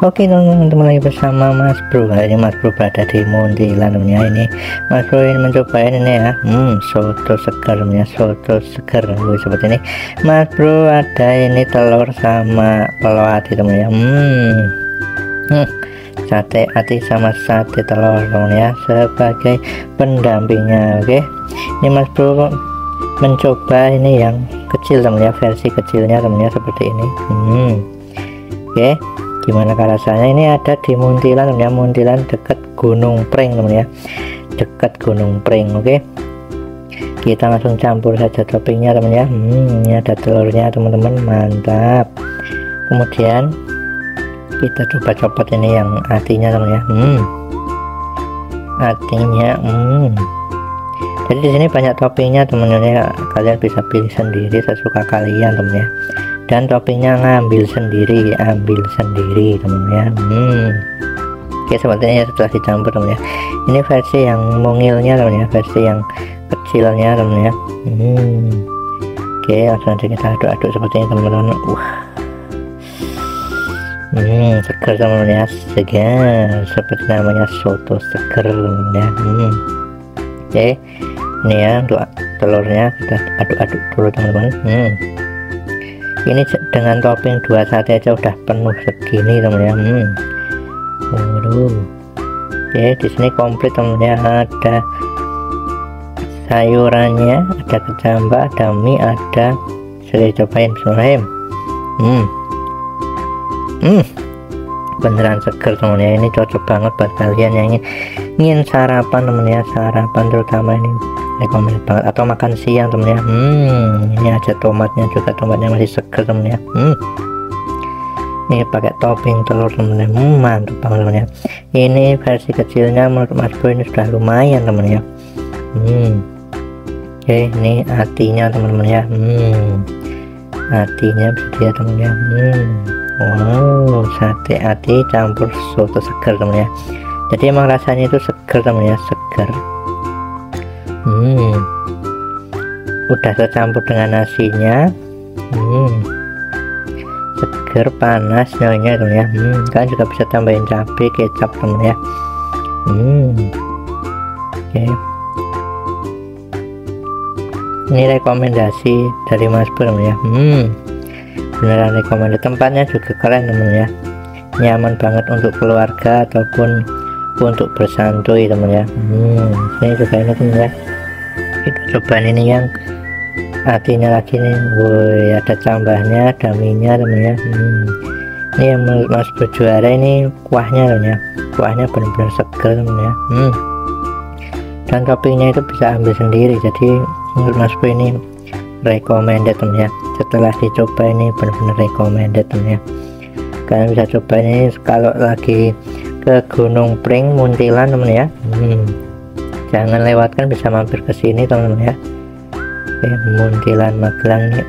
Oke teman-teman, lagi bersama Mas Bro. Kali ini Mas Bro berada di Muntilan temennya. Ini Mas Bro ini mencobain ini ya, soto segar temennya, soto segar seperti ini. Mas Bro ada ini telur sama pelo ati temennya. Sate ati sama sate telur temennya sebagai pendampingnya. Oke, ini Mas Bro mencoba ini yang kecil temennya, versi kecilnya temennya seperti ini. Oke, gimana rasanya? Ini ada di Muntilan temennya, Muntilan dekat Gunung Pring temennya, dekat Gunung Pring. Oke, kita langsung campur saja toppingnya temennya. Ini ada telurnya teman-teman, mantap. Kemudian kita coba copot ini yang hatinya temennya. Hatinya jadi di sini banyak toppingnya temen-temen ya, kalian bisa pilih sendiri sesuka kalian temen ya. Dan toppingnya ambil sendiri temen ya. Oke, sepertinya setelah dicampur temen ya. Ini versi yang mungilnya temen ya, versi yang kecilnya temen ya. Oke, langsung aja kita aduk-aduk seperti ini teman-teman. Segar temen ya, segar seperti namanya, soto segar temen ya. Oke, ini ya untuk telurnya kita aduk-aduk dulu teman-teman. Ini dengan topping 2 sate aja udah penuh segini teman ya. Waduh. Oke, di sini komplit teman ya, ada sayurannya, ada kecambah, ada mie, ada, saya cobain bismillahirrahmanirrahim. Beneran seger teman ya, ini cocok banget buat kalian yang ingin sarapan temen ya, sarapan terutama ini rekomend banget, atau makan siang temen ya. Ini aja tomatnya juga, tomatnya masih seger temen ya. Ini pakai topping telur temen ya, mantap banget temen ya. Ini versi kecilnya menurut Mas Bro ini sudah lumayan temen ya. Oke, ini hatinya teman-teman ya. Hatinya bisa dia temen ya. Wow, sate hati campur soto segar temen ya. Jadi emang rasanya itu segar temen ya, segar. Udah tercampur dengan nasinya. Segar, panas nyonya temen ya. Kalian juga bisa tambahin cabai, kecap temen ya. Oke, ini rekomendasi dari Mas Bro temen ya. Beneran rekomendasi, tempatnya juga keren temen ya, nyaman banget untuk keluarga ataupun untuk bersantuy temen ya. Ini juga ini temen ya, kita coba ini yang hatinya lagi nih. Woi, ada cambahnya, ada minyak temen ya. Ini yang Mas Bro juara ini kuahnya temen ya, kuahnya benar-benar segar temen ya. Dan toppingnya itu bisa ambil sendiri, jadi menurut Mas Bro ini recommended temen ya. Setelah dicoba ini benar-benar recommended temen ya. Kalian bisa coba ini kalau lagi ke Gunung Pring Muntilan temen ya. Jangan lewatkan, bisa mampir ke sini temen ya. Oke, Muntilan Magelang nih.